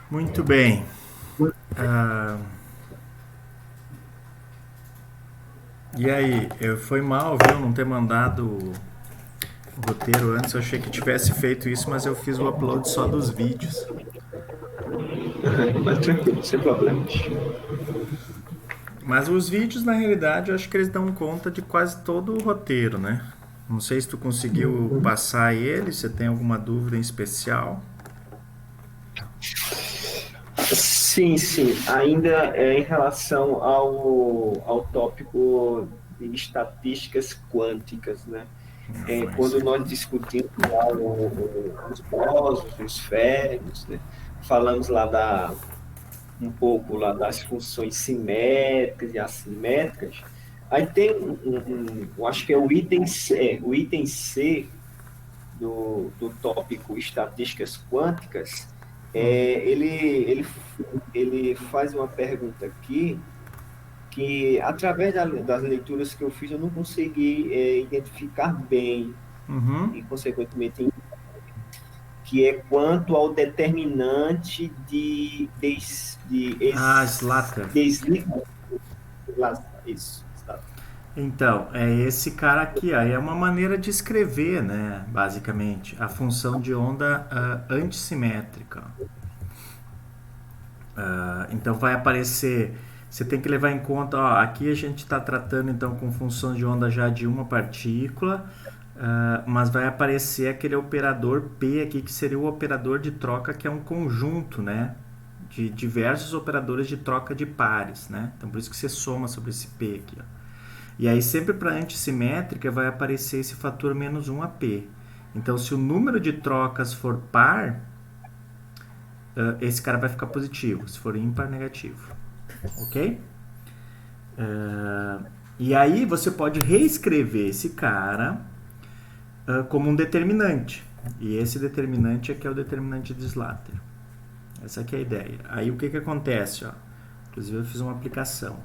Muito bem. Ah, e aí, foi mal, viu, não ter mandado o roteiro antes. Eu achei que tivesse feito isso, mas eu fiz o upload só dos vídeos. Mas tranquilo, sem problemas. Mas os vídeos, na realidade, eu acho que eles dão conta de quase todo o roteiro, né? Não sei se tu conseguiu passar ele, se tem alguma dúvida em especial. Sim, sim. Ainda em relação ao tópico de estatísticas quânticas, né? Mas Quando nós discutimos lá os bósons, os férmions, né? Falamos lá um pouco lá das funções simétricas e assimétricas. Aí tem eu acho que é o item C do tópico estatísticas quânticas. Ele faz uma pergunta aqui que, através das leituras que eu fiz, eu não consegui identificar bem e, consequentemente, que é quanto ao determinante Slater. desligamento. Isso, está. Então, é esse cara aqui, aí é uma maneira de escrever, né, basicamente, a função de onda antissimétrica. Então vai aparecer, você tem que levar em conta, ó, aqui a gente está tratando então com função de onda já de uma partícula, mas vai aparecer aquele operador P aqui, que seria o operador de troca, que é um conjunto, né, de diversos operadores de troca de pares, né? Então por isso que você soma sobre esse P aqui, ó. E aí sempre para antissimétrica vai aparecer esse fator menos 1 AP. Então se o número de trocas for par, esse cara vai ficar positivo, se for ímpar, negativo. Ok? E aí você pode reescrever esse cara como um determinante. E esse determinante é que é o determinante de Slater. Essa aqui é a ideia. Aí o que, que acontece? Ó? Inclusive eu fiz uma aplicação.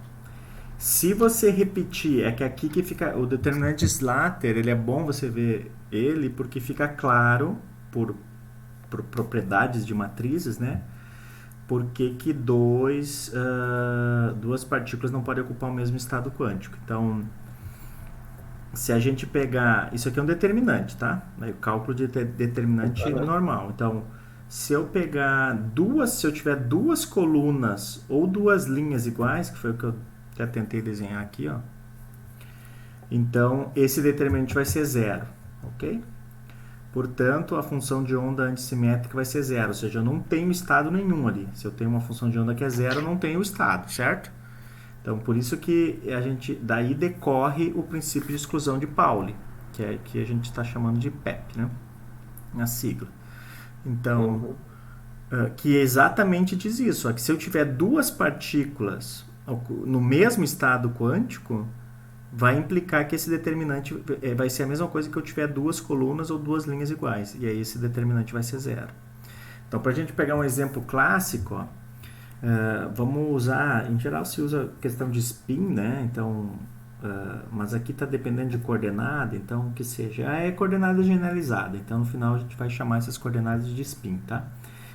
Se você repetir, é que aqui que fica o determinante de Slater, ele é bom você ver ele porque fica claro por propriedades de matrizes, né? Por que, que duas partículas não podem ocupar o mesmo estado quântico. Então, se a gente pegar. Isso aqui é um determinante, tá? O cálculo de determinante normal. Então, se eu pegar duas. Se eu tiver duas colunas ou duas linhas iguais, que foi o que eu até tentei desenhar aqui, ó. Então, esse determinante vai ser zero, ok? Portanto, a função de onda antissimétrica vai ser zero, ou seja, eu não tenho estado nenhum ali. Se eu tenho uma função de onda que é zero, eu não tenho estado, certo? Então, por isso que a gente daí decorre o princípio de exclusão de Pauli, que é que a gente está chamando de PEP, né? A sigla. Então, Uhum. que exatamente diz isso, ó, que se eu tiver duas partículas no mesmo estado quântico, vai implicar que esse determinante vai ser a mesma coisa que eu tiver duas colunas ou duas linhas iguais, e aí esse determinante vai ser zero. Então, para a gente pegar um exemplo clássico, ó, vamos usar, em geral se usa questão de spin, né? Então, mas aqui está dependendo de coordenada, então que seja, é coordenada generalizada, então no final a gente vai chamar essas coordenadas de spin, tá?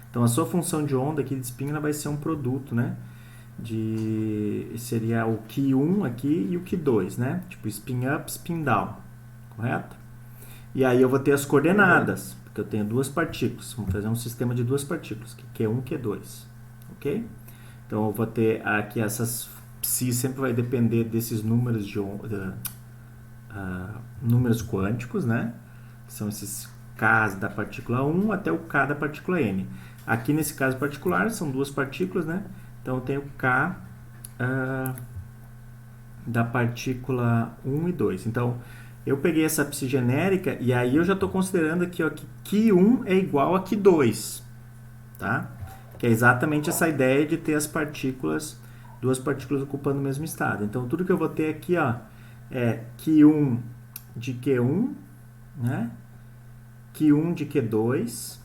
Então a sua função de onda aqui de spin ela vai ser um produto, né? Seria o Q1 aqui e o Q2, né? Tipo spin up, spin down, correto? E aí eu vou ter as Uhum. coordenadas, porque eu tenho duas partículas. Vamos fazer um sistema de duas partículas, que Q1 e Q2, ok? Então eu vou ter aqui essas psi sempre vai depender desses números números quânticos, né? Que são esses K da partícula 1 até o K da partícula N. Aqui nesse caso particular são duas partículas, né? Então eu tenho K da partícula 1 e 2. Então, eu peguei essa psi genérica e aí eu já estou considerando aqui ó, que Q1 é igual a Q2, tá? Que é exatamente essa ideia de ter as partículas, duas partículas ocupando o mesmo estado. Então, tudo que eu vou ter aqui ó, é Q1 de Q1, né? Q1 de Q2,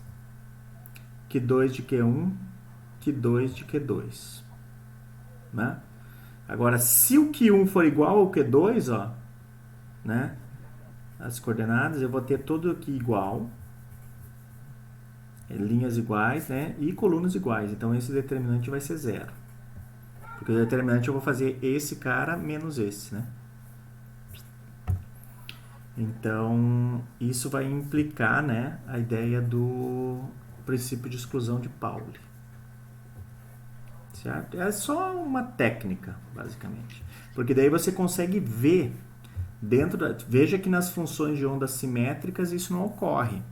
Q2 de Q1, Q2 de Q2, né? Agora, se o Q1 for igual ao Q2, ó, né? As coordenadas, eu vou ter tudo aqui igual. linhas iguais, né, e colunas iguais. Então esse determinante vai ser zero. Porque o determinante eu vou fazer esse cara menos esse, né? Então isso vai implicar, né, a ideia do princípio de exclusão de Pauli. Certo? É só uma técnica, basicamente. Porque daí você consegue ver dentro da... Veja que nas funções de ondas simétricas isso não ocorre,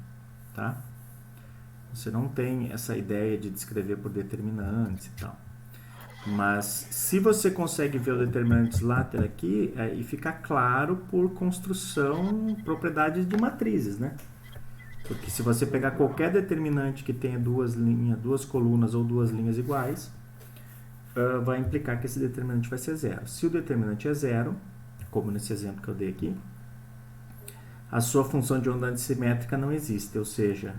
tá? Você não tem essa ideia de descrever por determinantes e tal. Mas se você consegue ver o determinante lateral aqui, aí fica claro por construção, propriedades de matrizes, né? Porque se você pegar qualquer determinante que tenha duas linhas, duas colunas ou duas linhas iguais, vai implicar que esse determinante vai ser zero. Se o determinante é zero, como nesse exemplo que eu dei aqui, a sua função de onda antissimétrica não existe, ou seja,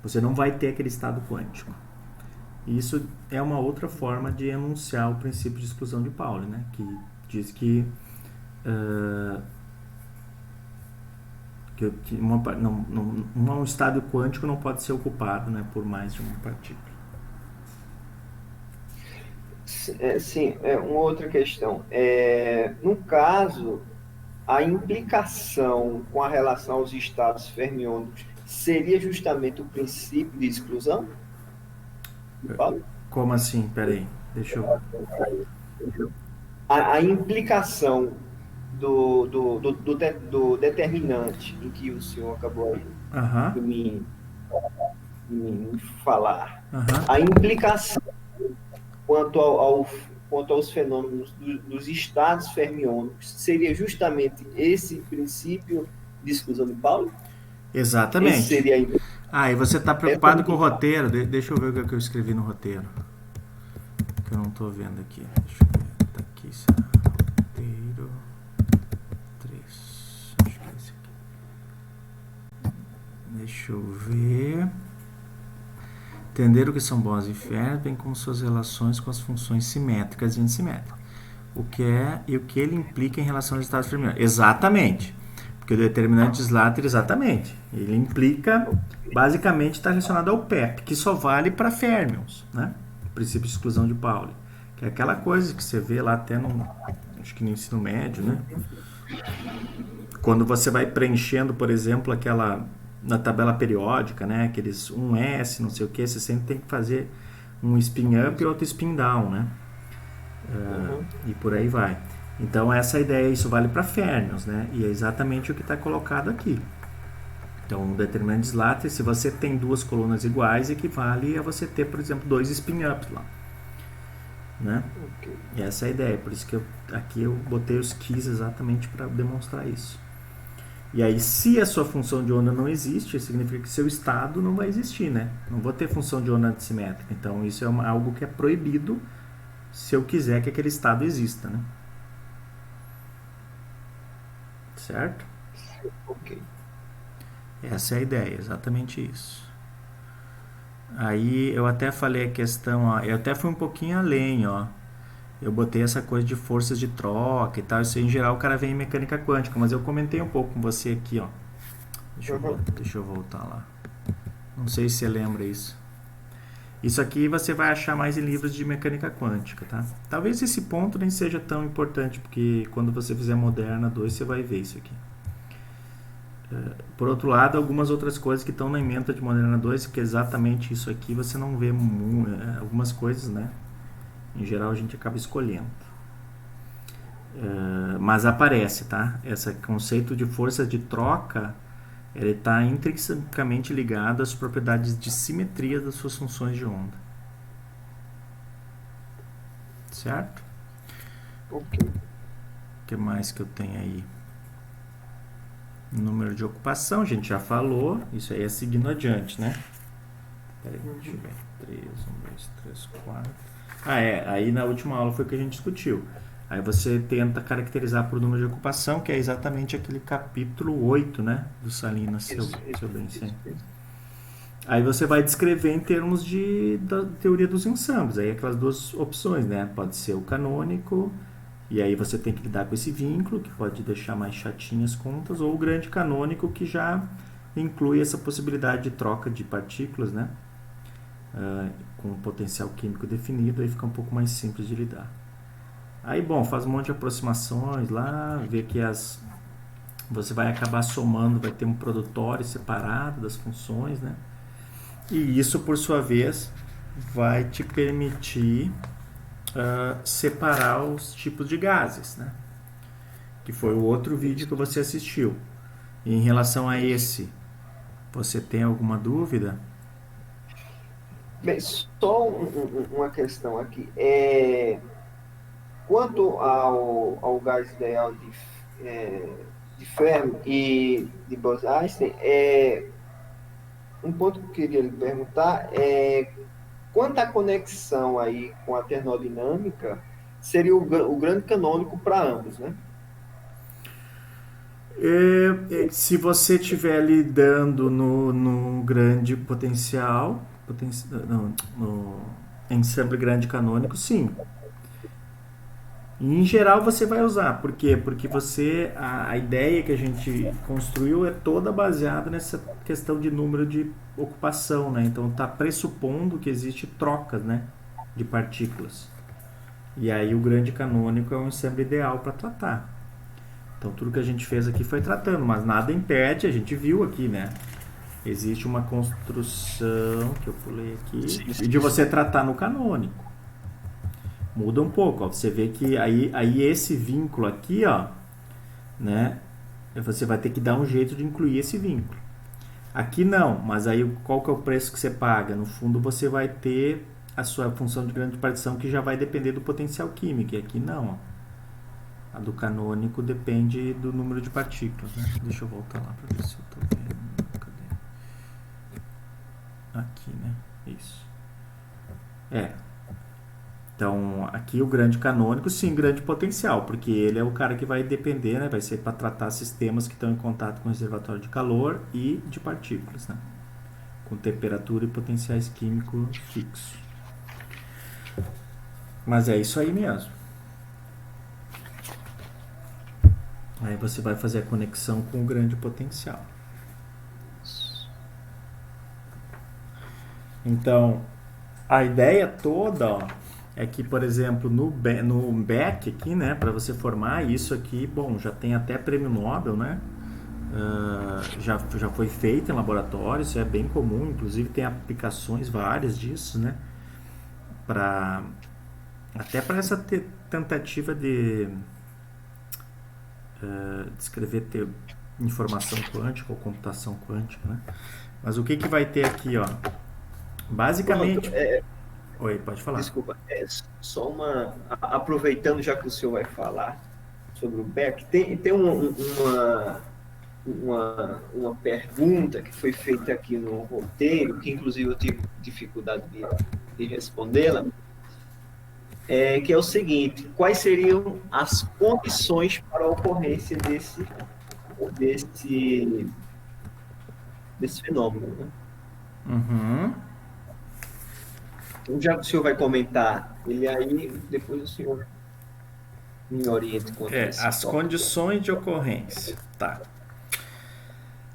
você não vai ter aquele estado quântico. Isso é uma outra forma de enunciar o princípio de exclusão de Pauli, né? Que diz que um estado quântico não pode ser ocupado, né, por mais de uma partícula. Sim, uma outra questão. No caso, a implicação com a relação aos estados fermiônicos seria justamente o princípio de exclusão? Paulo? Como assim? Peraí, deixa eu... A implicação do determinante em que o senhor acabou de me falar. A implicação quanto aos fenômenos dos estados fermiônicos seria justamente esse princípio de exclusão de Pauli? Exatamente. Esse seria e você está preocupado com o roteiro? Deixa eu ver o que eu escrevi no roteiro. Que eu não estou vendo aqui. Deixa eu ver. Tá aqui, roteiro 3. Acho que é esse aqui. Deixa eu ver. Entender o que são bons e férreos, bem como suas relações com as funções simétricas e antissimétricas. O que é e o que ele implica em relação aos estados fermiônicos. Exatamente. Porque o determinante de Slater, exatamente. Ele implica, basicamente, está relacionado ao PEP, que só vale para férmions, né? O princípio de exclusão de Pauli. Que é aquela coisa que você vê lá até acho que no ensino médio, né? Quando você vai preenchendo, por exemplo, na tabela periódica, né? Aqueles 1S, não sei o que, você sempre tem que fazer um spin up e outro spin down, né? E por aí vai. Então essa ideia, isso vale para férmions, né? E é exatamente o que está colocado aqui. Então o determinante de Slater, se você tem duas colunas iguais, equivale a você ter, por exemplo, dois spin-ups lá, né? E essa é a ideia, por isso que aqui eu botei os keys exatamente para demonstrar isso. E aí, se a sua função de onda não existe, significa que seu estado não vai existir, né? Não vou ter função de onda antissimétrica. Então isso é algo que é proibido se eu quiser que aquele estado exista, né? Certo? Ok. Essa é a ideia, exatamente isso. Aí eu até falei a questão, ó, eu até fui um pouquinho além, ó. Eu botei essa coisa de forças de troca e tal, isso aí, em geral o cara vem em mecânica quântica, mas eu comentei um pouco com você aqui, ó. Deixa eu voltar lá. Não sei se você lembra isso. Isso aqui você vai achar mais em livros de mecânica quântica, tá? Talvez esse ponto nem seja tão importante, porque quando você fizer Moderna 2, você vai ver isso aqui. Por outro lado, algumas outras coisas que estão na ementa de Moderna 2, que é exatamente isso aqui, você não vê algumas coisas, né? Em geral, a gente acaba escolhendo. Mas aparece, tá? Esse conceito de força de troca, ele está intrinsecamente ligado às propriedades de simetria das suas funções de onda. Certo? Ok. O que mais que eu tenho aí? Número de ocupação, a gente já falou. Isso aí é seguindo adiante, né? Peraí, deixa eu ver. 3, 1, 2, 3, 4. Aí na última aula foi o que a gente discutiu. Aí você tenta caracterizar por número de ocupação, que é exatamente aquele capítulo 8, né? Do Salinas, se eu bem sei. Aí você vai descrever em termos da teoria dos ensembles. Aí aquelas duas opções, né? Pode ser o canônico, e aí você tem que lidar com esse vínculo, que pode deixar mais chatinhas as contas, ou o grande canônico, que já inclui essa possibilidade de troca de partículas, né? com um potencial químico definido, aí fica um pouco mais simples de lidar. Aí, bom, faz um monte de aproximações lá, vê que você vai acabar somando, vai ter um produtório separado das funções, né? E isso, por sua vez, vai te permitir separar os tipos de gases, né? Que foi o outro vídeo que você assistiu. E em relação a esse, você tem alguma dúvida? Bem, só uma questão aqui. Quanto ao gás ideal de Fermi e de Bose-Einstein, um ponto que eu queria lhe perguntar quanto à conexão aí com a termodinâmica seria o grande canônico para ambos, né? Se você estiver lidando no grande potencial, no ensemble grande canônico, sim. E, em geral você vai usar. Por quê? Porque a ideia que a gente construiu é toda baseada nessa questão de número de ocupação, né? Então está pressupondo que existe trocas, né, de partículas. E aí o grande canônico é um ensemble ideal para tratar. Então tudo que a gente fez aqui foi tratando, mas nada impede, a gente viu aqui, né? Existe uma construção que eu pulei aqui de você tratar no canônico. Muda um pouco, ó. Você vê que aí esse vínculo aqui, ó, né? Você vai ter que dar um jeito de incluir esse vínculo. Aqui não, mas aí qual que é o preço que você paga? No fundo você vai ter a sua função de grande partição que já vai depender do potencial químico. E aqui não, ó. A do canônico depende do número de partículas, né? Deixa eu voltar lá para ver se eu tô vendo. Cadê? Aqui, né? Isso. Então, aqui o grande canônico, sim, grande potencial, porque ele é o cara que vai depender, né? Vai ser para tratar sistemas que estão em contato com o reservatório de calor e de partículas, né? Com temperatura e potenciais químicos fixos. Mas é isso aí mesmo. Aí você vai fazer a conexão com o grande potencial. Então, a ideia toda, ó, é que, por exemplo, no BEC aqui, né, para você formar isso aqui, bom, já tem até prêmio Nobel, né? Já foi feito em laboratório, isso é bem comum, inclusive tem aplicações várias disso, né? Até para essa tentativa de descrever informação quântica ou computação quântica, né? Mas o que vai ter aqui, ó? Basicamente... Pronto, Oi, pode falar. Desculpa, só aproveitando já que o senhor vai falar sobre o Beck, tem uma pergunta que foi feita aqui no roteiro, que inclusive eu tive dificuldade de respondê-la, que é o seguinte: quais seriam as condições para a ocorrência desse fenômeno, né? Uhum. Então, já que o senhor vai comentar ele aí, depois o senhor me oriente quanto a esse As tópico. condições de ocorrência. Tá.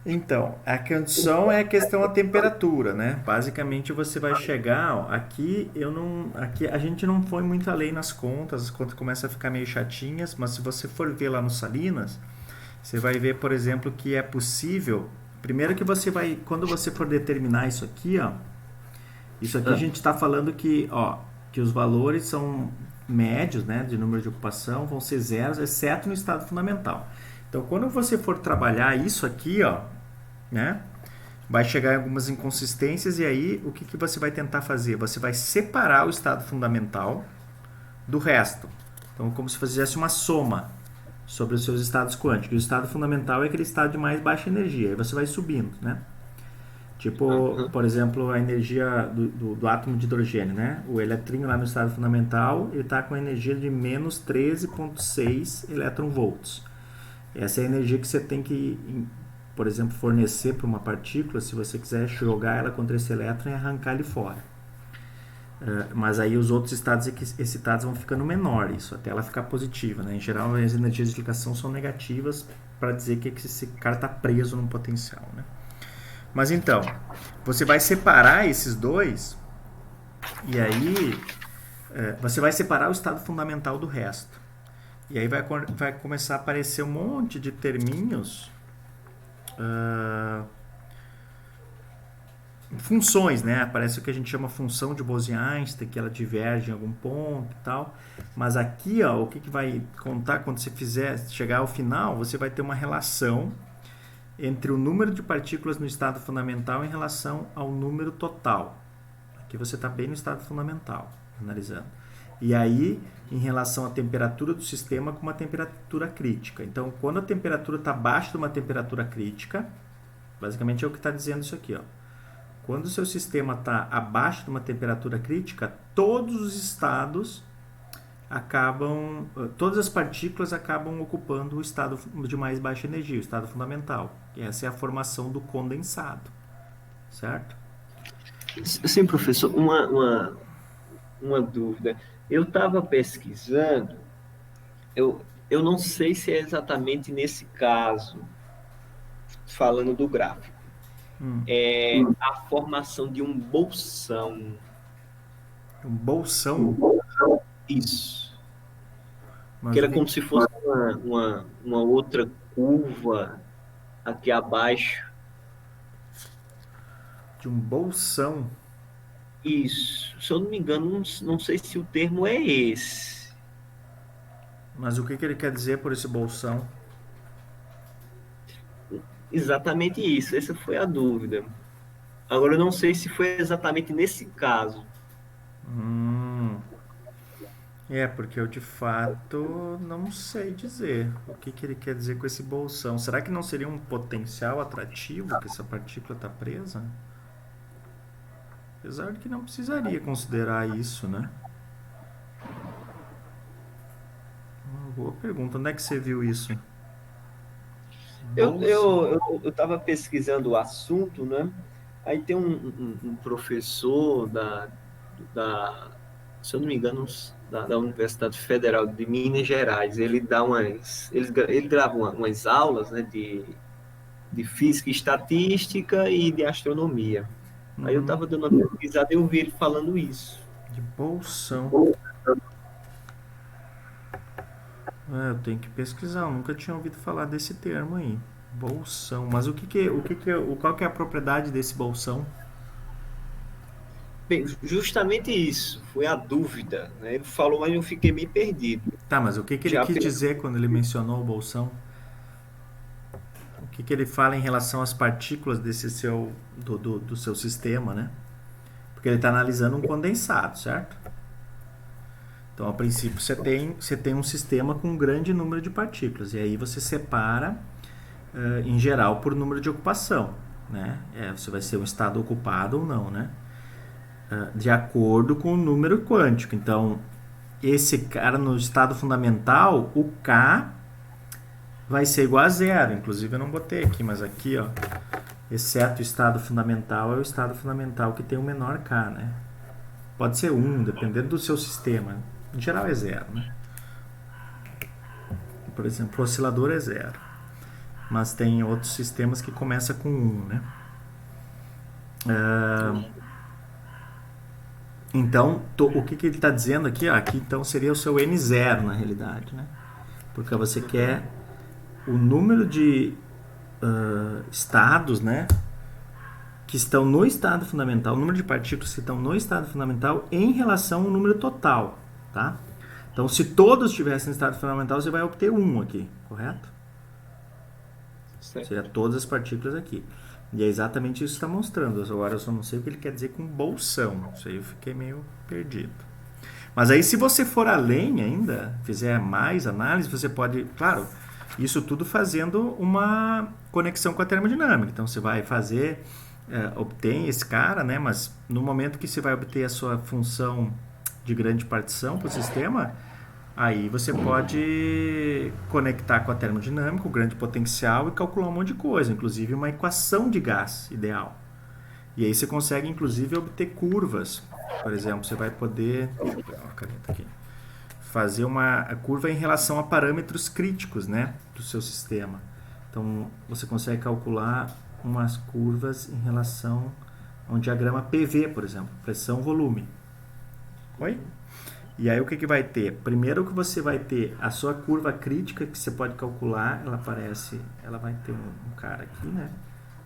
Então, a condição é a questão da temperatura, né? Basicamente você vai chegar, ó, aqui a gente não foi muito além nas contas, as contas começam a ficar meio chatinhas, mas se você for ver lá no Salinas, você vai ver, por exemplo, que é possível, primeiro que quando você for determinar isso aqui, ó, isso aqui a gente está falando que os valores são médios, né, de número de ocupação, vão ser zeros, exceto no estado fundamental. Então, quando você for trabalhar isso aqui, ó, né, vai chegar em algumas inconsistências e aí o que você vai tentar fazer? Você vai separar o estado fundamental do resto. Então, como se fizesse uma soma sobre os seus estados quânticos. O estado fundamental é aquele estado de mais baixa energia, aí você vai subindo, né? Tipo, por exemplo, a energia do átomo de hidrogênio, né? O eletrinho lá no estado fundamental, ele está com a energia de menos 13,6 eletronvolts. Essa é a energia que você tem que, por exemplo, fornecer para uma partícula, se você quiser jogar ela contra esse elétron e arrancar ele fora. Mas aí os outros estados excitados vão ficando menores, até ela ficar positiva, né? Em geral, as energias de ligação são negativas para dizer que esse cara está preso num potencial, né? Mas então, você vai separar esses dois E aí você vai separar o estado fundamental do resto. E aí vai começar a aparecer um monte de terminhos, funções, né? Aparece o que a gente chama função de Bose-Einstein, que ela diverge em algum ponto e tal. Mas aqui, ó, o que vai contar quando você chegar ao final, você vai ter uma relação entre o número de partículas no estado fundamental em relação ao número total. Aqui você está bem no estado fundamental, analisando. E aí, em relação à temperatura do sistema com uma temperatura crítica. Então, quando a temperatura está abaixo de uma temperatura crítica, basicamente é o que está dizendo isso aqui, ó. Quando o seu sistema está abaixo de uma temperatura crítica, todos os estados todas as partículas acabam ocupando o estado de mais baixa energia, o estado fundamental. E essa é a formação do condensado, certo? Sim, professor, uma dúvida. Eu estava pesquisando, eu não sei se é exatamente nesse caso, falando do gráfico, é a formação de um bolsão. Um bolsão? Isso. Mas Que o era que como se fosse uma outra curva aqui abaixo. de um bolsão? Isso. Se eu não me engano, não sei se o termo é esse. Mas o que ele quer dizer por esse bolsão? Exatamente isso. Essa foi a dúvida. Agora, eu não sei se foi exatamente nesse caso. Porque eu de fato não sei dizer o que ele quer dizer com esse bolsão. Será que não seria um potencial atrativo que essa partícula está presa? Apesar de que não precisaria considerar isso, né? Uma boa pergunta. Onde é que você viu isso? Bolsão. Eu estava pesquisando o assunto, né? Aí tem um professor se eu não me engano, da Universidade Federal de Minas Gerais. Ele grava umas aulas, né, de física e estatística e de astronomia. Aí eu estava dando uma pesquisada e eu vi ele falando isso. De bolsão. Eu tenho que pesquisar. Eu nunca tinha ouvido falar desse termo aí. Bolsão. Mas qual que é a propriedade desse bolsão? Bem, justamente isso, foi a dúvida, né? Ele falou, mas eu fiquei meio perdido. Tá, mas o que ele Já quis dizer quando ele mencionou o bolsão? O que ele fala em relação às partículas do seu sistema, né? Porque ele está analisando um condensado, certo? Então, a princípio, você tem um sistema com um grande número de partículas. E aí você separa, em geral, por número de ocupação, né? Você vai ser um estado ocupado ou não, né? De acordo com o número quântico. Então, esse cara no estado fundamental, o K vai ser igual a zero. Inclusive eu não botei aqui, mas aqui, ó, exceto o estado fundamental, é o estado fundamental que tem o menor K, né? Pode ser 1, dependendo do seu sistema. Em geral é zero, né? Por exemplo, o oscilador é zero. Mas tem outros sistemas que começam com 1, né? Então, o que ele está dizendo aqui? Aqui então seria o seu N0 na realidade, né? Porque você quer o número de estados, né? Que estão no estado fundamental, o número de partículas que estão no estado fundamental em relação ao número total, tá? Então, se todos estivessem no estado fundamental, você vai obter 1 aqui, correto? Certo. Seria todas as partículas aqui. E é exatamente isso que está mostrando. Agora eu só não sei o que ele quer dizer com bolsão. Isso aí eu fiquei meio perdido. Mas aí, se você for além ainda, fizer mais análise, você pode, claro, isso tudo fazendo uma conexão com a termodinâmica. Então, você vai fazer, obtém esse cara, né? Mas no momento que você vai obter a sua função de grande partição para o sistema, aí você pode conectar com a termodinâmica, o grande potencial, e calcular um monte de coisa, inclusive uma equação de gás ideal. E aí você consegue, inclusive, obter curvas. Por exemplo, você vai poder, deixa eu pegar uma caneta aqui, fazer uma curva em relação a parâmetros críticos, né, do seu sistema. Então, você consegue calcular umas curvas em relação a um diagrama PV, por exemplo, pressão-volume. Oi? E aí o que vai ter? Primeiro que você vai ter a sua curva crítica que você pode calcular, ela vai ter um cara aqui, né?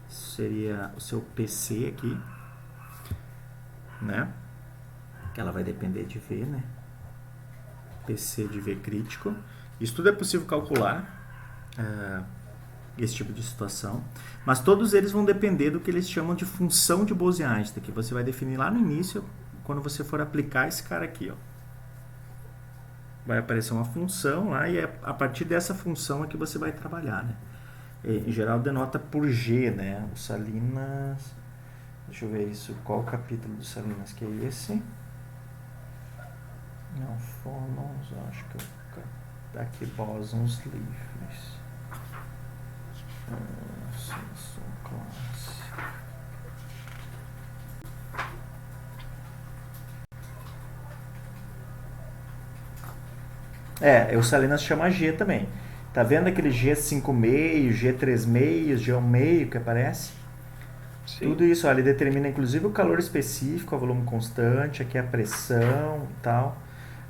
Seria o seu PC aqui, né? Que ela vai depender de V, né? PC de V crítico. Isso tudo é possível calcular, esse tipo de situação. Mas todos eles vão depender do que eles chamam de função de Bose-Einstein, que você vai definir lá no início, quando você for aplicar esse cara aqui, ó. Vai aparecer uma função lá e é a partir dessa função é que você vai trabalhar, né? Em geral denota por G, né? O Salinas... Deixa eu ver isso. Qual o capítulo do Salinas que é esse? Não, Phonons, acho que eu... Aqui, Bosons livres. Samsung Class. O Salinas chama G também. Tá vendo aquele G5,5, G3,5, G1,5 que aparece? Sim. Tudo isso, ó, ele determina inclusive o calor específico, o volume constante, aqui a pressão e tal.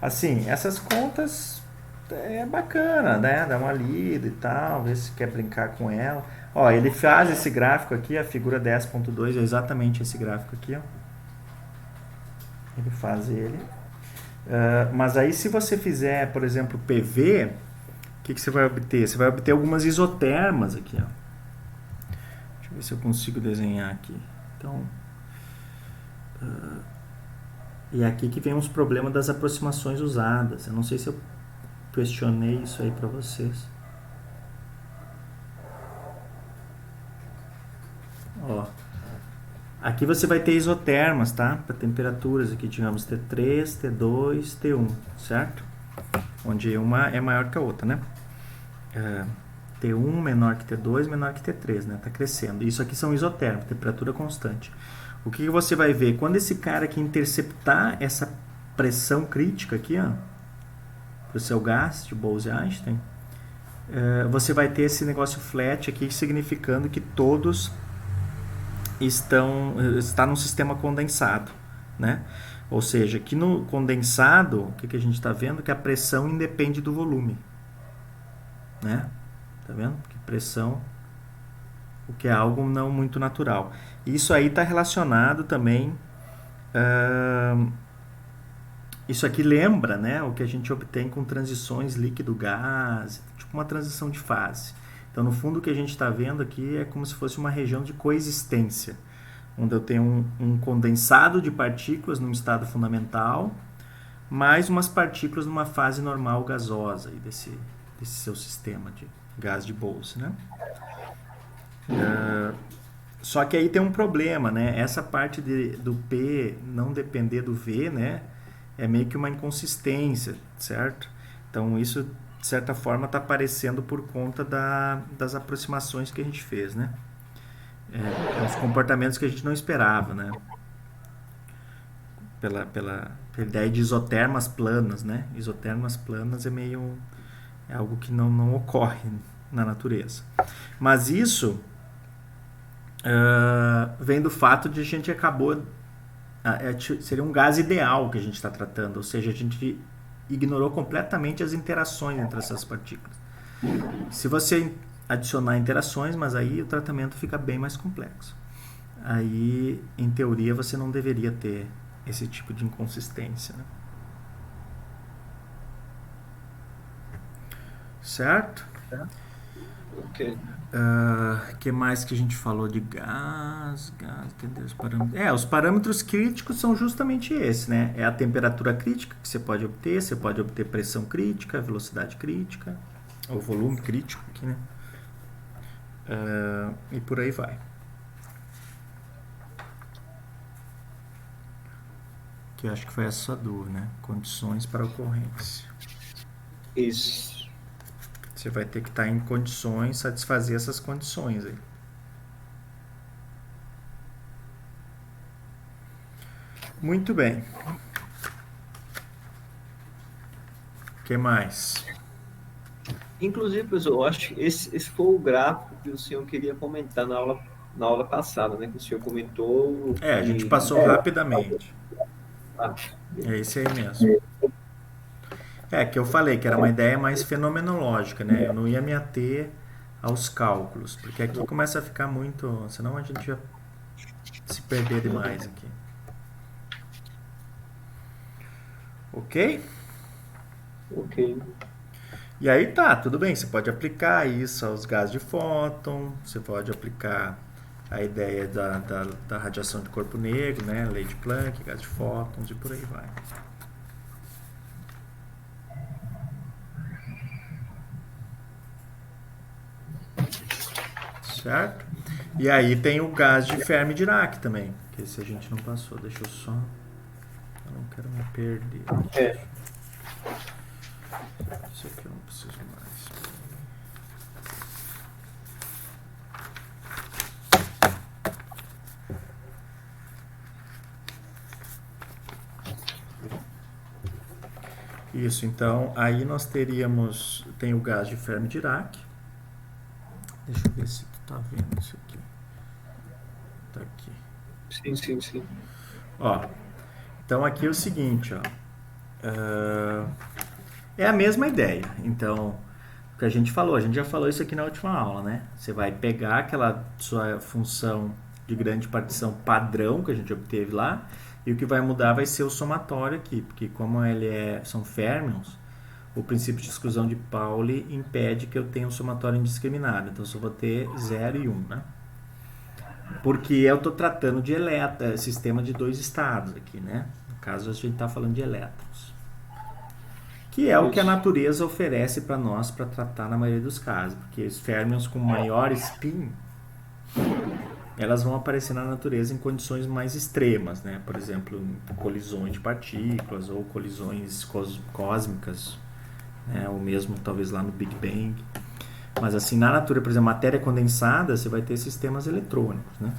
Assim, essas contas é bacana, né? Dá uma lida e tal, ver se quer brincar com ela. Ó, ele faz esse gráfico aqui, a figura 10.2 é exatamente esse gráfico aqui, ó. Ele faz ele. Mas aí se você fizer, por exemplo, PV, o que você vai obter? Você vai obter algumas isotermas aqui, ó. Deixa eu ver se eu consigo desenhar aqui. Então, e aqui que vem uns problemas das aproximações usadas. Eu não sei se eu questionei isso aí para vocês. Ó, aqui você vai ter isotermas, tá? Para temperaturas aqui, digamos T3, T2, T1, certo? Onde uma é maior que a outra, né? T1 menor que T2, menor que T3, né? Tá crescendo. Isso aqui são isotérmicos, temperatura constante. O que você vai ver? Quando esse cara aqui interceptar essa pressão crítica aqui, ó, pro seu gás de Bose-Einstein, você vai ter esse negócio flat aqui, significando que todos está num sistema condensado, né? Ou seja, aqui no condensado, o que a gente está vendo? Que a pressão independe do volume, né? Tá vendo? Que pressão, o que é algo não muito natural. Isso aí está relacionado também. Isso aqui lembra, né, o que a gente obtém com transições líquido-gás, tipo uma transição de fase. Então, no fundo, o que a gente está vendo aqui é como se fosse uma região de coexistência, onde eu tenho um condensado de partículas num estado fundamental, mais umas partículas numa fase normal gasosa aí desse seu sistema de gás de Bose, né? Só que aí tem um problema, né? Essa parte do P não depender do V, né? É meio que uma inconsistência, certo? Então isso, de certa forma, está aparecendo por conta das aproximações que a gente fez, né? Os comportamentos que a gente não esperava, né? Pela ideia de isotermas planas, né? Isotermas planas é algo que não ocorre na natureza. Mas isso vem do fato de a gente acabou... seria um gás ideal que a gente está tratando, ou seja, a gente ignorou completamente as interações entre essas partículas. Se você adicionar interações, mas aí o tratamento fica bem mais complexo. Aí, em teoria, você não deveria ter esse tipo de inconsistência, né? Certo? Ok. Que mais que a gente falou de gás, entendeu? Os parâmetros. Os parâmetros críticos são justamente esses, né? É a temperatura crítica que você pode obter pressão crítica, velocidade crítica, ou volume crítico aqui, né? E por aí vai. Que eu acho que foi essa sua dúvida, né? Condições para ocorrência. Isso. Você vai ter que estar em condições, satisfazer essas condições aí. Muito bem. O que mais? Inclusive, professor, eu acho que esse foi o gráfico que o senhor queria comentar na aula passada, né? Que o senhor comentou A gente que... passou rapidamente. Ah, É esse aí mesmo. É, que eu falei que era uma ideia mais fenomenológica, né? Eu não ia me ater aos cálculos, porque aqui começa a ficar muito. Senão a gente ia se perder demais aqui. Ok? ok. E aí tá, tudo bem, você pode aplicar isso aos gases de fóton, você pode aplicar a ideia da radiação de corpo negro, né? Lei de Planck, gás de fótons e por aí vai. Certo? E aí tem o gás de Fermi-Dirac também, que esse a gente não passou. Deixa eu só. Eu não quero me perder aqui. É, Isso aqui eu não preciso mais. Isso, então aí nós teríamos. Tem o gás de Fermi-Dirac. Deixa eu ver se tu tá vendo isso aqui. Tá aqui. sim, sim, sim. Ó, então aqui é o seguinte, ó. É a mesma ideia. Então, o que a gente falou, a gente já falou isso aqui na última aula, né? Você vai pegar aquela sua função de grande partição padrão que a gente obteve lá, e o que vai mudar vai ser o somatório aqui, porque como são férmions, o princípio de exclusão de Pauli impede que eu tenha um somatório indiscriminado. Então, eu só vou ter 0 e 1, né? Porque eu estou tratando de sistema de dois estados aqui, né? No caso, a gente está falando de elétrons. Que é o que a Isso. natureza oferece para nós para tratar na maioria dos casos. Porque os férmions com maior spin, elas vão aparecer na natureza em condições mais extremas, né? Por exemplo, em colisões de partículas ou colisões cósmicas, né? Ou mesmo talvez lá no Big Bang. Mas assim, na natureza, por exemplo, matéria condensada, você vai ter sistemas eletrônicos, né?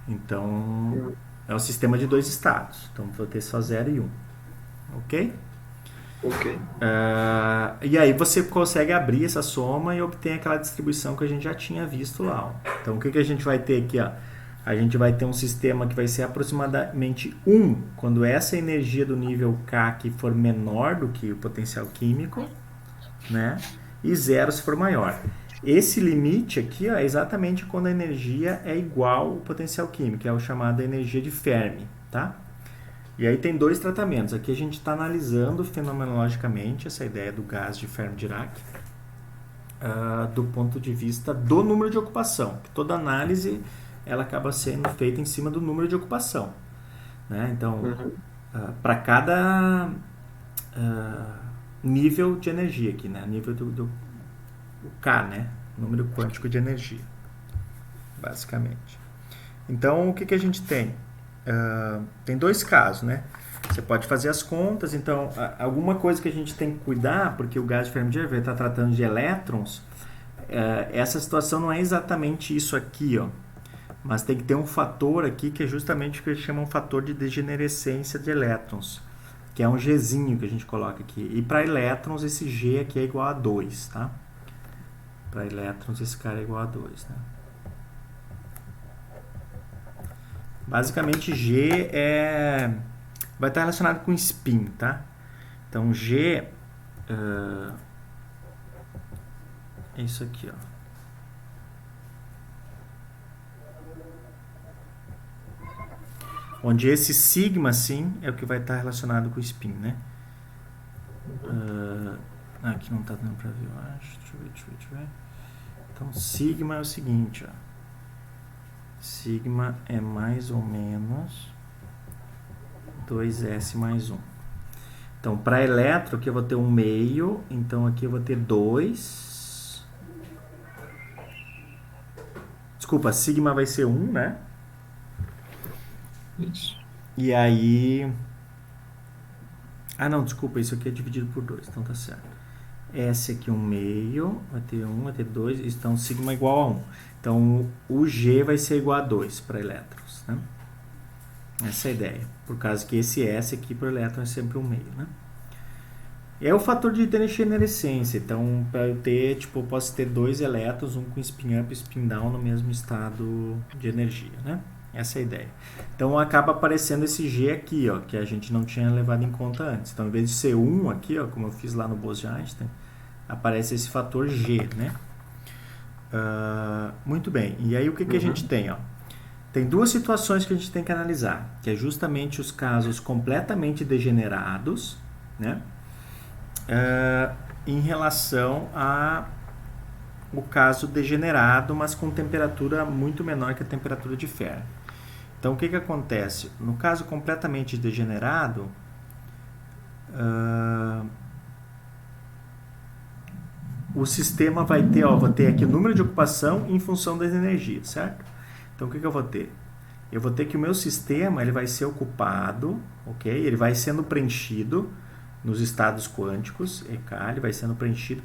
Então, é um sistema de dois estados. Então, vou ter só 0 e 1. Ok? Ok. E aí você consegue abrir essa soma e obter aquela distribuição que a gente já tinha visto lá. Ó. Então, o que a gente vai ter aqui? Ó? A gente vai ter um sistema que vai ser aproximadamente 1 quando essa energia do nível K aqui for menor do que o potencial químico, né? E 0 se for maior. Esse limite aqui ó, é exatamente quando a energia é igual ao potencial químico, que é o chamado energia de Fermi, tá? E aí tem dois tratamentos. Aqui a gente está analisando fenomenologicamente essa ideia do gás de Fermi-Dirac do ponto de vista do número de ocupação. Que toda análise ela acaba sendo feita em cima do número de ocupação. Né? Então, para cada nível de energia aqui, né? Nível do K, né? Número quântico de energia, basicamente. Então, o que a gente tem? Tem dois casos, né? Você pode fazer as contas, então alguma coisa que a gente tem que cuidar, porque o gás de Fermi-Dirac está tratando de elétrons, essa situação não é exatamente isso aqui, ó, mas tem que ter um fator aqui que é justamente o que eles chamam de fator de degenerescência de elétrons, que é um Gzinho que a gente coloca aqui. E para elétrons esse G aqui é igual a 2, tá? Para elétrons esse cara é igual a 2, né? Basicamente, G vai estar relacionado com spin, tá? Então, G é isso aqui, ó. Onde esse sigma, sim, é o que vai estar relacionado com spin, né? Aqui não está dando para ver, eu acho. Deixa eu ver. Então, sigma é o seguinte, ó. Sigma é mais ou menos 2s mais 1. Então, para elétron, aqui eu vou ter 1 meio. Então, aqui eu vou ter 2. Desculpa, sigma vai ser 1, né? Isso. E aí... não, desculpa, isso aqui é dividido por 2, então tá certo. S aqui 1 meio, vai ter 1, vai ter 2, então sigma é igual a 1. Então, o G vai ser igual a 2 para elétrons, né? Essa é a ideia. Por causa que esse S aqui para o elétron é sempre 1 meio, né? É o fator de degenerescência. Então, para eu ter, eu posso ter dois elétrons, um com spin up e spin down no mesmo estado de energia, né? Essa é a ideia. Então acaba aparecendo esse G aqui, ó, que a gente não tinha levado em conta antes. Então, em vez de ser 1 aqui, ó, como eu fiz lá no Bose-Einstein, aparece esse fator G, né? Muito bem. E aí o que a gente tem, ó? Tem duas situações que a gente tem que analisar, que é justamente os casos completamente degenerados, né? Em relação a o caso degenerado, mas com temperatura muito menor que a temperatura de Fermi. Então, o que acontece? No caso completamente degenerado, o sistema vai ter, ó, vou ter aqui o número de ocupação em função das energias, certo? Então, o que eu vou ter? Eu vou ter que o meu sistema ele vai ser ocupado, ok? Ele vai sendo preenchido nos estados quânticos, EK, ele vai sendo preenchido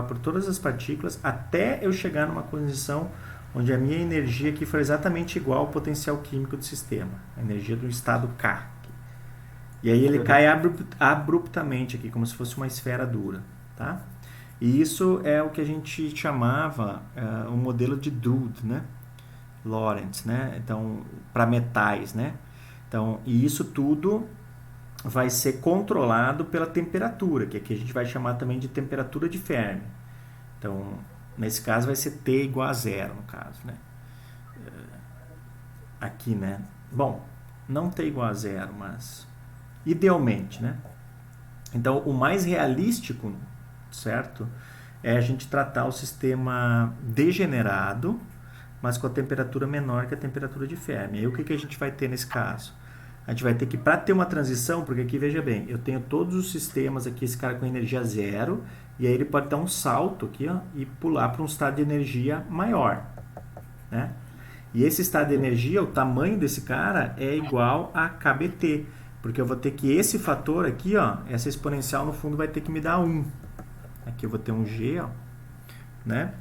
por todas as partículas até eu chegar numa condição onde a minha energia aqui for exatamente igual ao potencial químico do sistema, a energia do estado K. E aí ele cai abruptamente aqui, como se fosse uma esfera dura, tá? E isso é o que a gente chamava o modelo de Drude, né? Lorentz, né? Então, para metais, né? Então, e isso tudo vai ser controlado pela temperatura, que aqui a gente vai chamar também de temperatura de Fermi. Então, nesse caso vai ser T igual a zero, no caso, né? Aqui, né? Bom, não T igual a zero, mas idealmente, né? Então, o mais realístico, certo? É a gente tratar o sistema degenerado, mas com a temperatura menor que a temperatura de Fermi. Aí o que a gente vai ter nesse caso? A gente vai ter que, para ter uma transição, porque aqui, veja bem, eu tenho todos os sistemas aqui, esse cara com energia zero, e aí ele pode dar um salto aqui, ó, e pular para um estado de energia maior, né? E esse estado de energia, o tamanho desse cara é igual a KBT, porque eu vou ter que esse fator aqui, ó, essa exponencial no fundo vai ter que me dar 1. Aqui eu vou ter um G, ó, né?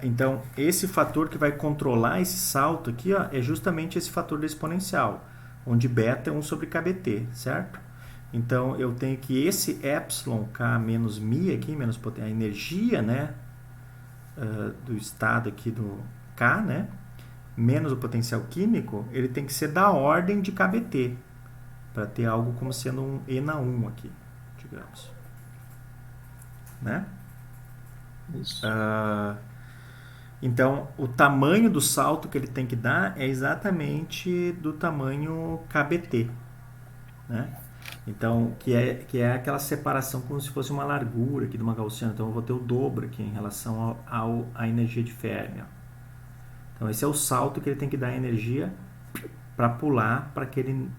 Então, esse fator que vai controlar esse salto aqui, ó, é justamente esse fator da exponencial, onde beta é 1 sobre kBt, certo? Então, eu tenho que esse epsilon k menos mi aqui, menos a energia, né, do estado aqui do K, né, menos o potencial químico, ele tem que ser da ordem de kBt, para ter algo como sendo um E na 1 aqui, digamos. Né? Isso. Então, o tamanho do salto que ele tem que dar é exatamente do tamanho KBT, né? Então, que é aquela separação como se fosse uma largura aqui de uma gaussiana. Então, eu vou ter o dobro aqui em relação à energia de Fermi. Ó. Então, esse é o salto que ele tem que dar a energia para pular para aquele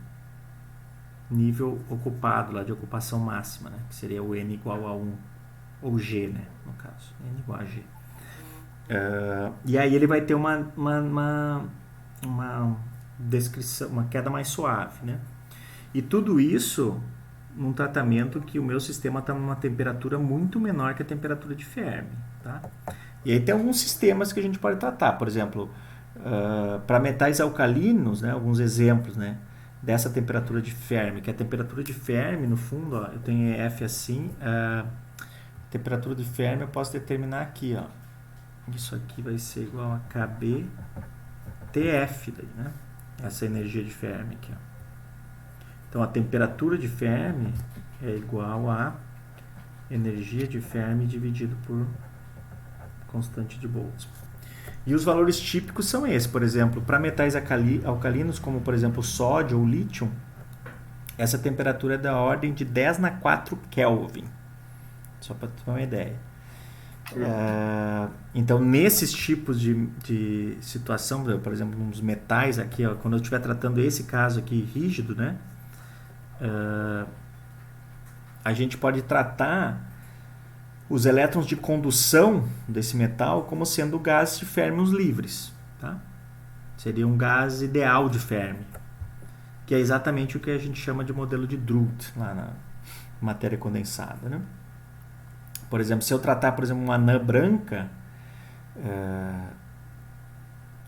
nível ocupado, lá de ocupação máxima, né? Que seria o N igual a 1, ou G, né? No caso, N igual a G. E aí ele vai ter uma descrição, uma queda mais suave, né? E tudo isso num tratamento que o meu sistema está numa temperatura muito menor que a temperatura de Fermi, tá? E aí tem alguns sistemas que a gente pode tratar, por exemplo, para metais alcalinos, né? Alguns exemplos, né? Dessa temperatura de Fermi, que a temperatura de Fermi, no fundo, ó, eu tenho F assim, a temperatura de Fermi eu posso determinar aqui, ó. Isso aqui vai ser igual a KB TF, daí, né? Essa energia de Fermi aqui, ó. Então, a temperatura de Fermi é igual a energia de Fermi dividido por constante de Boltzmann. E os valores típicos são esses. Por exemplo, para metais alcalinos, como por exemplo o sódio ou o lítio, essa temperatura é da ordem de 10 na 4 Kelvin. Só para ter uma ideia. Então, nesses tipos de situação, por exemplo, nos metais aqui, ó, quando eu estiver tratando esse caso aqui rígido, né, a gente pode tratar os elétrons de condução desse metal como sendo gases de férmions livres, tá? Seria um gás ideal de Fermi, que é exatamente o que a gente chama de modelo de Drude lá na matéria condensada, né? Por exemplo, se eu tratar, por exemplo, uma anã branca,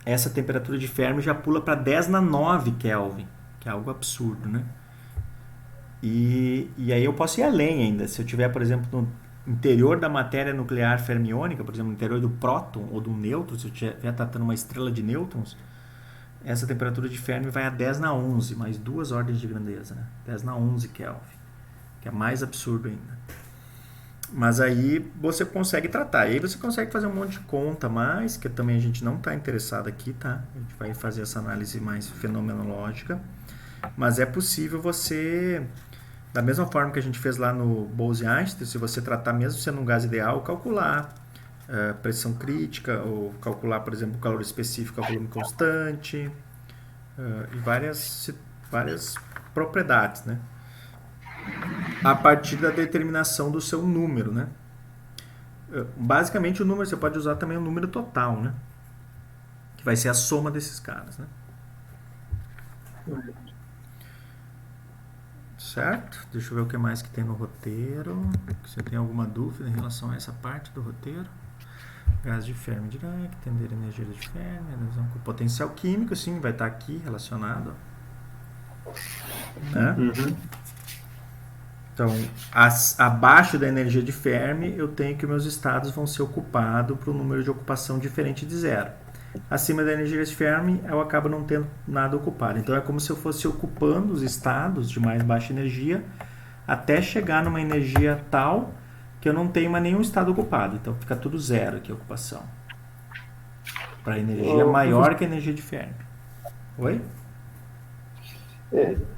essa temperatura de Fermi já pula para 10 na 9 Kelvin, que é algo absurdo, né? E aí eu posso ir além ainda. Se eu tiver, por exemplo, no interior da matéria nuclear fermiônica, por exemplo, no interior do próton ou do nêutron, se eu estiver tratando uma estrela de nêutrons, essa temperatura de Fermi vai a 10 na 11, mais 2 ordens de grandeza, né? 10 na 11 Kelvin, que é mais absurdo ainda. Mas aí você consegue tratar. E aí você consegue fazer um monte de conta mais, que também a gente não está interessado aqui, tá? A gente vai fazer essa análise mais fenomenológica. Mas é possível você, da mesma forma que a gente fez lá no Bose-Einstein, se você tratar mesmo sendo um gás ideal, calcular pressão crítica, ou calcular, por exemplo, o calor específico a volume constante, e várias propriedades, né? A partir da determinação do seu número, né? Basicamente o número, você pode usar também o número total, né? Que vai ser a soma desses caras, né? Certo? Deixa eu ver o que mais que tem no roteiro. Você tem alguma dúvida em relação a essa parte do roteiro? Gás de Fermi Dirac, entender a energia de Fermi, adesão com potencial químico, sim, vai estar aqui relacionado. Né? Uhum. Então, abaixo da energia de Fermi, eu tenho que meus estados vão ser ocupados por um número de ocupação diferente de zero. Acima da energia de Fermi, eu acabo não tendo nada ocupado. Então, é como se eu fosse ocupando os estados de mais baixa energia até chegar numa energia tal que eu não tenho mais nenhum estado ocupado. Então, fica tudo zero aqui a ocupação. Para energia maior que a energia de Fermi. Oi?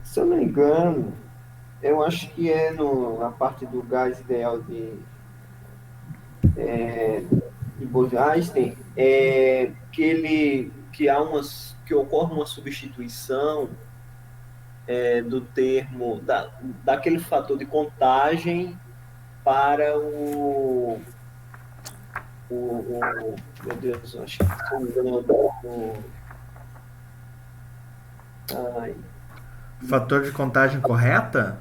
Se eu não me engano, eu acho que é na parte do gás ideal de Bose-Einstein, que ocorre uma substituição do termo, daquele fator de contagem para meu Deus, acho que se não me engano, Fator de contagem correta?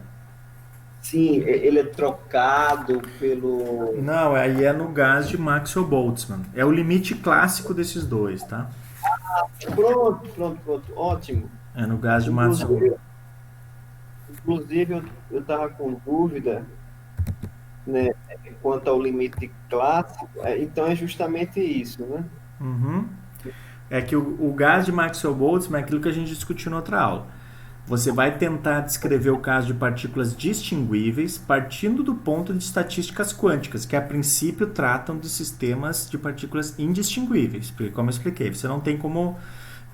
sim, ele é trocado pelo... Não, aí é no gás de Maxwell-Boltzmann. É o limite clássico desses dois, tá? Pronto, ótimo. É no gás de Maxwell. Inclusive, eu estava com dúvida, né, quanto ao limite clássico, então é justamente isso, né? Uhum. É que o gás de Maxwell-Boltzmann é aquilo que a gente discutiu na outra aula. Você vai tentar descrever o caso de partículas distinguíveis partindo do ponto de estatísticas quânticas, que a princípio tratam de sistemas de partículas indistinguíveis. Porque, como eu expliquei, você não tem como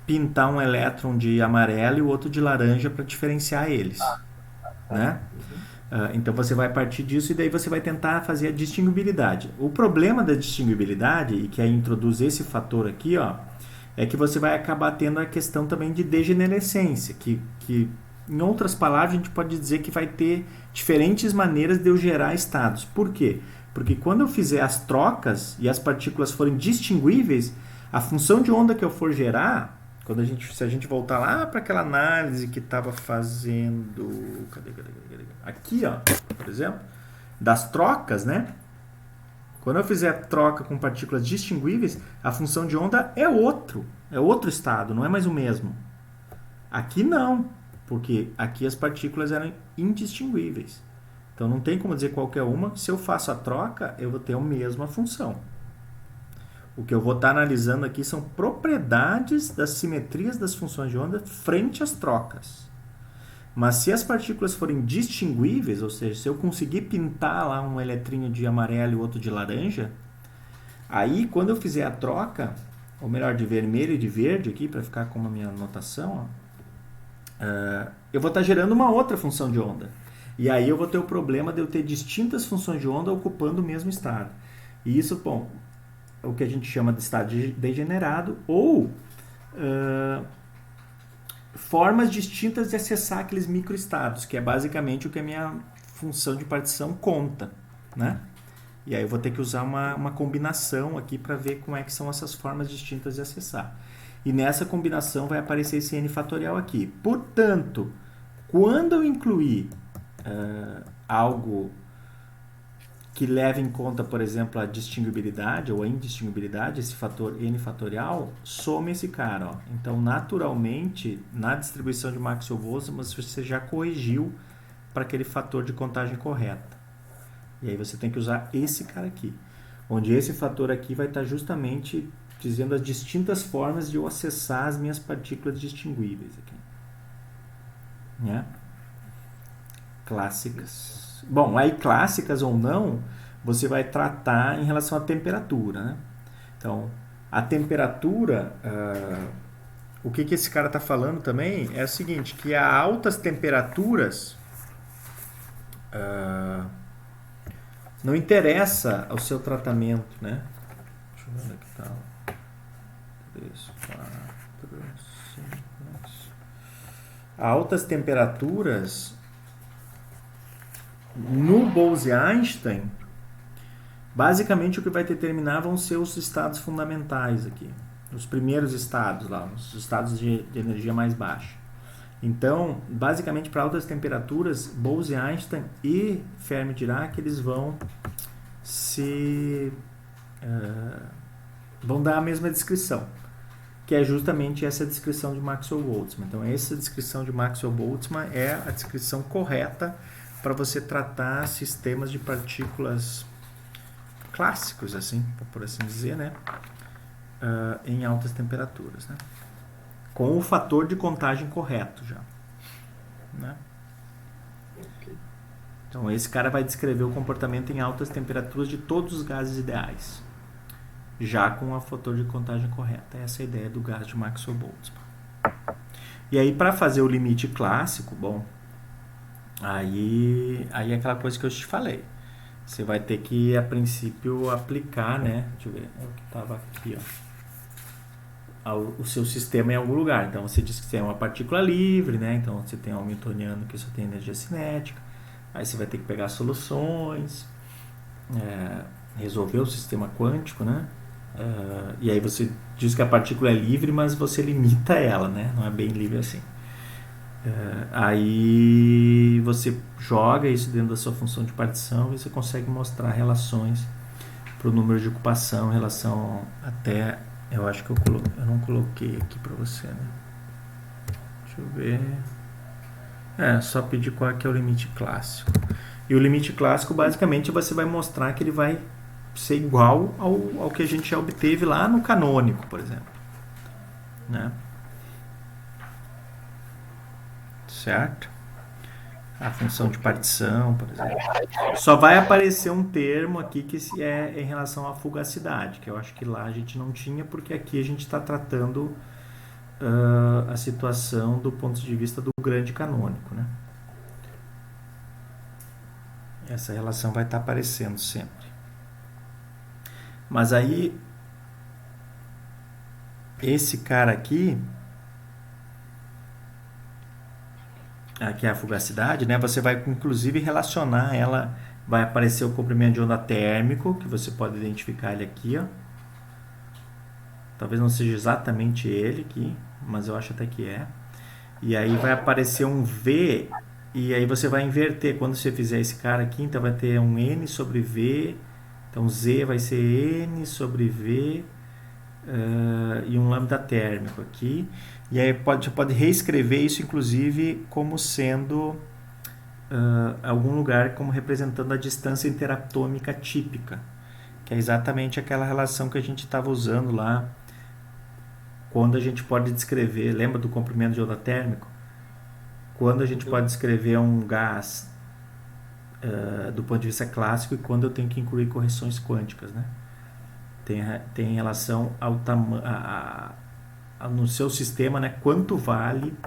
pintar um elétron de amarelo e o outro de laranja para diferenciar eles. Né? Então você vai partir disso e daí você vai tentar fazer a distinguibilidade. O problema da distinguibilidade, e que aí introduz esse fator aqui, ó, é que você vai acabar tendo a questão também de degenerescência, que em outras palavras a gente pode dizer que vai ter diferentes maneiras de eu gerar estados. Por quê? Porque quando eu fizer as trocas e as partículas forem distinguíveis, a função de onda que eu for gerar, se a gente voltar lá para aquela análise que estava fazendo... Cadê? Aqui, ó, por exemplo, das trocas, né? Quando eu fizer a troca com partículas distinguíveis, a função de onda é outro estado, não é mais o mesmo. Aqui não, porque aqui as partículas eram indistinguíveis. Então não tem como dizer qualquer uma. Se eu faço a troca, eu vou ter a mesma função. O que eu vou estar analisando aqui são propriedades das simetrias das funções de onda frente às trocas. Mas se as partículas forem distinguíveis, ou seja, se eu conseguir pintar lá um eletrinho de amarelo e outro de laranja, aí quando eu fizer a troca, ou melhor, de vermelho e de verde aqui, para ficar com a minha anotação, eu vou estar gerando uma outra função de onda. E aí eu vou ter o problema de eu ter distintas funções de onda ocupando o mesmo estado. E isso, bom, é o que a gente chama de estado degenerado, ou formas distintas de acessar aqueles microestados, que é basicamente o que a minha função de partição conta, né? E aí eu vou ter que usar uma combinação aqui para ver como é que são essas formas distintas de acessar. E nessa combinação vai aparecer esse n fatorial aqui. Portanto, quando eu incluir algo que leve em conta, por exemplo, a distinguibilidade ou a indistinguibilidade, esse fator n fatorial, some esse cara. Ó. Então, naturalmente, na distribuição de Maxwell-Boltzmann, você já corrigiu para aquele fator de contagem correta. E aí você tem que usar esse cara aqui, onde esse fator aqui vai estar justamente dizendo as distintas formas de eu acessar as minhas partículas distinguíveis aqui. Né? Clássicas. Bom, aí clássicas ou não, você vai tratar em relação à temperatura, né? Então, a temperatura, o que esse cara está falando também é o seguinte, que a altas temperaturas não interessa ao seu tratamento, né? Deixa eu ver onde é que está. 3, 4, 5, 6. A altas temperaturas no Bose-Einstein, basicamente o que vai determinar vão ser os estados fundamentais aqui, os primeiros estados lá, os estados de energia mais baixa. Então, basicamente para altas temperaturas, Bose-Einstein e Fermi-Dirac eles vão vão dar a mesma descrição, que é justamente essa descrição de Maxwell-Boltzmann. Então, essa descrição de Maxwell-Boltzmann é a descrição correta para você tratar sistemas de partículas clássicos, assim, por assim dizer, né? Em altas temperaturas, né? Com o fator de contagem correto já, né? Então, esse cara vai descrever o comportamento em altas temperaturas de todos os gases ideais, já com o fator de contagem correta. Essa é a ideia do gás de Maxwell-Boltzmann. E aí, para fazer o limite clássico, bom, aí é aquela coisa que eu te falei. Você vai ter que, a princípio, aplicar, né? Deixa eu ver, é o que estava aqui, ó. O seu sistema em algum lugar. Então, você diz que você é uma partícula livre, né? Então, você tem um hamiltoniano que só tem energia cinética. Aí você vai ter que pegar soluções, resolver o sistema quântico, né? E aí você diz que a partícula é livre, mas você limita ela, né? Não é bem livre assim. Aí você joga isso dentro da sua função de partição e você consegue mostrar relações para o número de ocupação em relação até... Eu acho que eu não coloquei aqui para você, né? Deixa eu ver... só pedir qual é o limite clássico. E o limite clássico, basicamente, você vai mostrar que ele vai ser igual ao que a gente já obteve lá no canônico, por exemplo. Né? Certo? A função de partição, por exemplo. Só vai aparecer um termo aqui que é em relação à fugacidade, que eu acho que lá a gente não tinha, porque aqui a gente está tratando a situação do ponto de vista do grande canônico, né? Essa relação vai estar aparecendo sempre. Mas aí, esse cara aqui é a fugacidade, né? Você vai inclusive relacionar ela, vai aparecer o comprimento de onda térmico, que você pode identificar ele aqui, ó. Talvez não seja exatamente ele aqui, mas eu acho até que é. E aí vai aparecer um V, e aí você vai inverter. Quando você fizer esse cara aqui, então vai ter um N sobre V, então Z vai ser N sobre V, e um lambda térmico aqui. E aí você pode reescrever isso, inclusive, como sendo algum lugar como representando a distância interatômica típica, que é exatamente aquela relação que a gente estava usando lá, quando a gente pode descrever, lembra do comprimento de onda térmico? Quando a gente pode descrever um gás do ponto de vista clássico e quando eu tenho que incluir correções quânticas, né? Tem relação ao no seu sistema, né? Quanto vale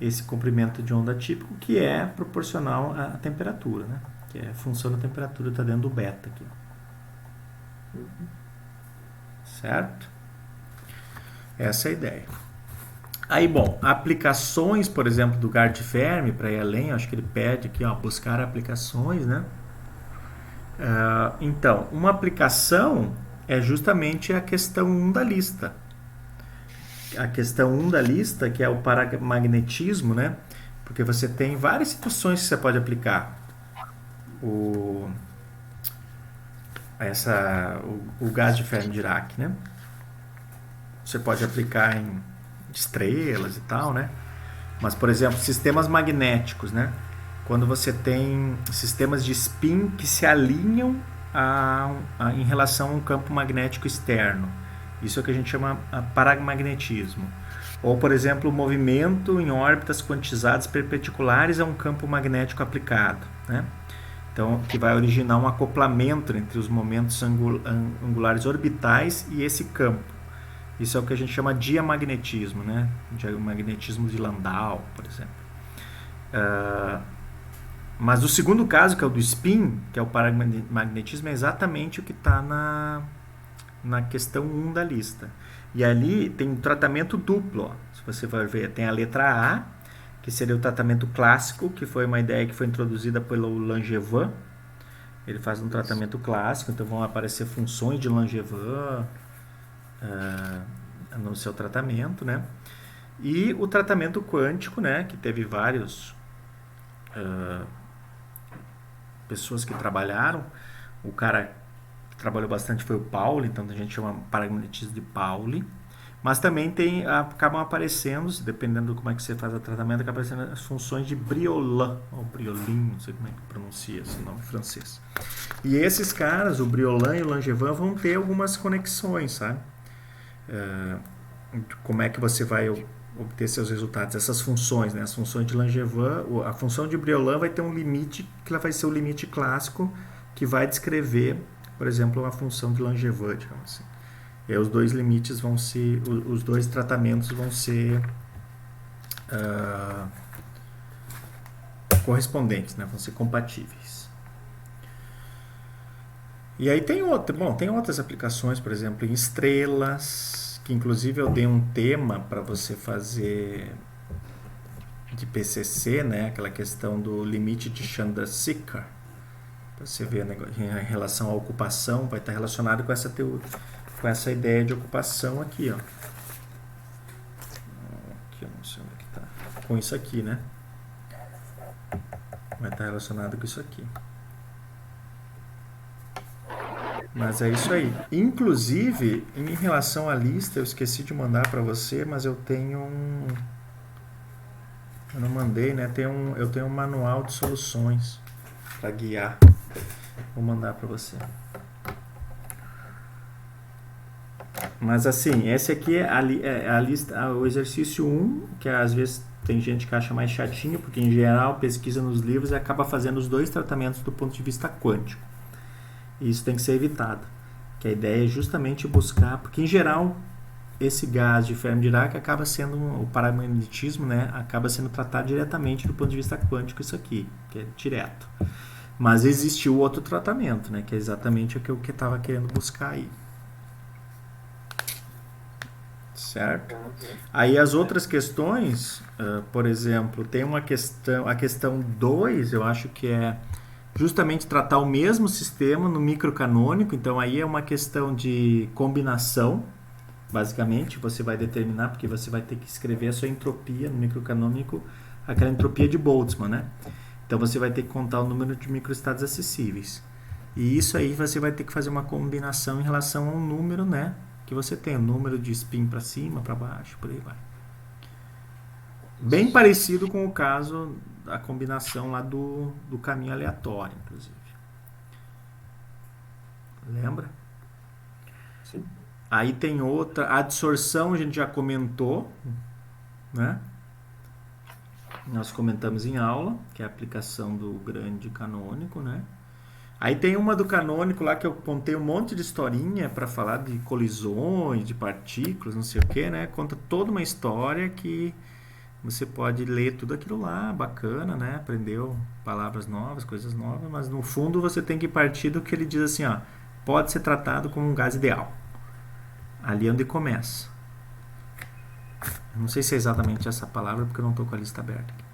esse comprimento de onda típico, que é proporcional à temperatura, né? Que é a função da temperatura, está dentro do beta aqui. Certo? Essa é a ideia. Aí, bom, aplicações, por exemplo, do Gard-Fermi, para ir além, acho que ele pede aqui, ó, buscar aplicações, né? Então, uma aplicação é justamente a questão 1 da lista. A questão 1 da lista, que é o paramagnetismo, né? Porque você tem várias situações que você pode aplicar. O gás de Fermi-Dirac, né? Você pode aplicar em estrelas e tal, né? Mas, por exemplo, sistemas magnéticos, né? Quando você tem sistemas de spin que se alinham em relação a um campo magnético externo. Isso é o que a gente chama paramagnetismo. Ou, por exemplo, o movimento em órbitas quantizadas perpendiculares a um campo magnético aplicado, né? Então, que vai originar um acoplamento entre os momentos angulares orbitais e esse campo. Isso é o que a gente chama de diamagnetismo, né? Diamagnetismo de Landau, por exemplo. Mas o segundo caso, que é o do spin, que é o paramagnetismo, é exatamente o que está na questão 1 da lista. E ali tem um tratamento duplo. Ó. Se você for ver, tem a letra A, que seria o tratamento clássico, que foi uma ideia que foi introduzida pelo Langevin. Ele faz um tratamento clássico, então vão aparecer funções de Langevin no seu tratamento, né? E o tratamento quântico, né, que teve vários pessoas que trabalharam. O cara que trabalhou bastante foi o Pauli, então a gente chama paramagnetismo de Pauli. Mas também acabam aparecendo, dependendo de como é que você faz o tratamento, acabam aparecendo as funções de Briolan, ou Briolin, não sei como é que pronuncia esse nome francês. E esses caras, o Briolan e o Langevin, vão ter algumas conexões, sabe? Como é que você vai obter seus resultados, essas funções, né? As funções de Langevin, a função de Briolan vai ter um limite, que ela vai ser o limite clássico, que vai descrever, por exemplo, uma função de Langevin, digamos assim. E aí os dois limites vão ser, os dois tratamentos vão ser correspondentes, né? Vão ser compatíveis. E aí tem outras aplicações, por exemplo, em estrelas, que inclusive eu dei um tema para você fazer de PCC, né? Aquela questão do limite de Chandrasekhar. Para você ver em relação à ocupação, vai estar relacionado com essa teoria, com essa ideia de ocupação aqui, ó. Aqui eu não sei onde que tá. Com isso aqui, né? Vai estar relacionado com isso aqui. Mas é isso aí. Inclusive, em relação à lista, eu esqueci de mandar para você, mas eu tenho eu não mandei, né? Eu tenho um manual de soluções para guiar. Vou mandar para você. Mas assim, esse aqui é a lista, o exercício 1, que às vezes tem gente que acha mais chatinho, porque em geral pesquisa nos livros e acaba fazendo os dois tratamentos do ponto de vista quântico. E isso tem que ser evitado. Que a ideia é justamente buscar, porque em geral esse gás de Fermi-Dirac acaba sendo, o paramagnetismo, né, acaba sendo tratado diretamente do ponto de vista quântico, isso aqui, que é direto. Mas existe o outro tratamento, né, que é exatamente o que eu estava querendo buscar aí. Certo? Aí as outras questões, por exemplo, tem uma questão, a questão 2, eu acho que é justamente tratar o mesmo sistema no microcanônico, então aí é uma questão de combinação, basicamente, você vai determinar, porque você vai ter que escrever a sua entropia no microcanônico, aquela entropia de Boltzmann, né? Então você vai ter que contar o número de microestados acessíveis. E isso aí você vai ter que fazer uma combinação em relação ao número, né? Que você tem, o número de spin para cima, para baixo, por aí vai. Bem parecido com o caso da combinação lá do caminho aleatório, inclusive. Lembra? Sim. Aí tem outra, a adsorção a gente já comentou, né? Nós comentamos em aula, que é a aplicação do grande canônico, né? Aí tem uma do canônico lá que eu contei um monte de historinha para falar de colisões, de partículas, não sei o que, né? Conta toda uma história que você pode ler tudo aquilo lá, bacana, né? Aprendeu palavras novas, coisas novas, mas no fundo você tem que partir do que ele diz assim, ó, pode ser tratado como um gás ideal. Ali é onde começa. Eu não sei se é exatamente essa palavra, porque eu não estou com a lista aberta aqui.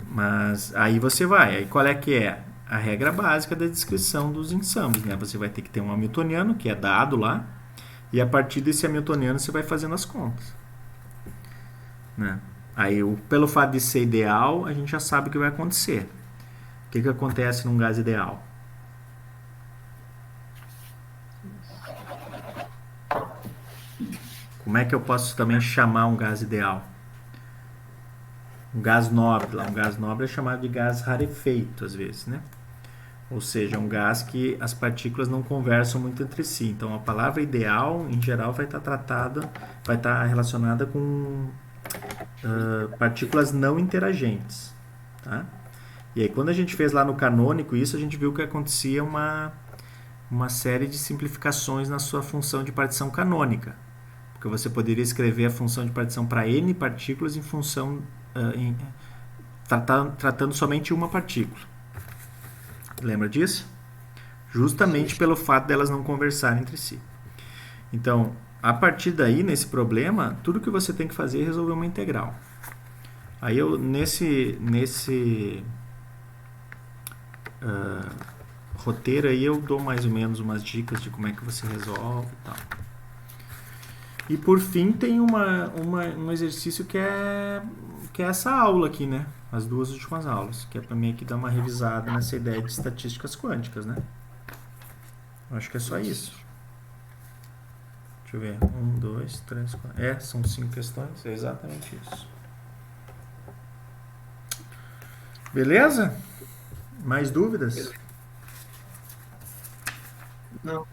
Mas aí você vai, aí qual é que é? A regra básica da descrição dos ensembles, né? Você vai ter que ter um hamiltoniano, que é dado lá, e a partir desse hamiltoniano você vai fazendo as contas, né? Aí, pelo fato de ser ideal, a gente já sabe o que vai acontecer. O que acontece num gás ideal? Como é que eu posso também chamar um gás ideal? Um gás nobre. Um gás nobre é chamado de gás rarefeito, às vezes, né? Ou seja, é um gás que as partículas não conversam muito entre si. Então, a palavra ideal, em geral, vai estar relacionada com partículas não interagentes. Tá? E aí, quando a gente fez lá no canônico isso, a gente viu que acontecia uma série de simplificações na sua função de partição canônica. Porque você poderia escrever a função de partição para n partículas em função tratando somente uma partícula. Lembra disso? Justamente pelo fato delas não conversarem entre si. Então, a partir daí, nesse problema, tudo que você tem que fazer é resolver uma integral. Aí eu, nesse roteiro aí, eu dou mais ou menos umas dicas de como é que você resolve e tal. E por fim tem um exercício que é essa aula aqui, né? As duas últimas aulas, que é para mim aqui dar uma revisada nessa ideia de estatísticas quânticas, né? Eu acho que é só isso. Deixa eu ver. 1, 2, 3, 4. São 5 questões. É exatamente isso. Beleza? Mais dúvidas? Não.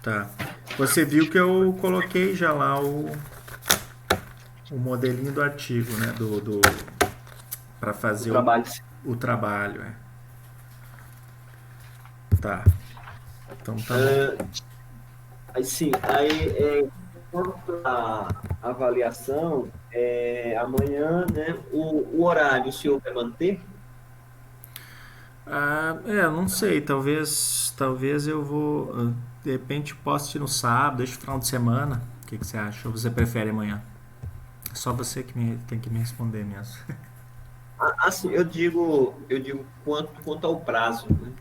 Tá. Você viu que eu coloquei já lá o modelinho do artigo, né? Para fazer o trabalho. Tá. Então tá bom. Quanto à avaliação, amanhã, né, o horário o senhor vai manter? Não sei, talvez eu vou, de repente posso ir no sábado, deixa o final de semana. O que você acha? Ou você prefere amanhã? É só você que tem que me responder mesmo. Assim, eu digo quanto ao prazo, né?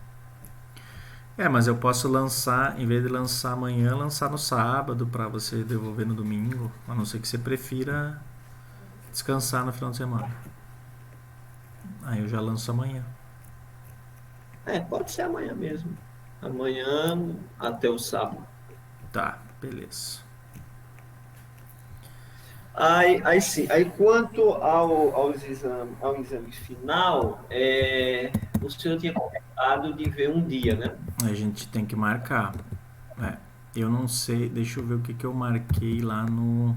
Mas eu posso lançar, em vez de lançar amanhã, lançar no sábado para você devolver no domingo, a não ser que você prefira descansar no final de semana. Aí eu já lanço amanhã. Pode ser amanhã mesmo. Amanhã até o sábado. Tá, beleza. Aí quanto ao exame final, o senhor tinha comentado de ver um dia, né? A gente tem que marcar. Eu não sei, deixa eu ver o que eu marquei lá no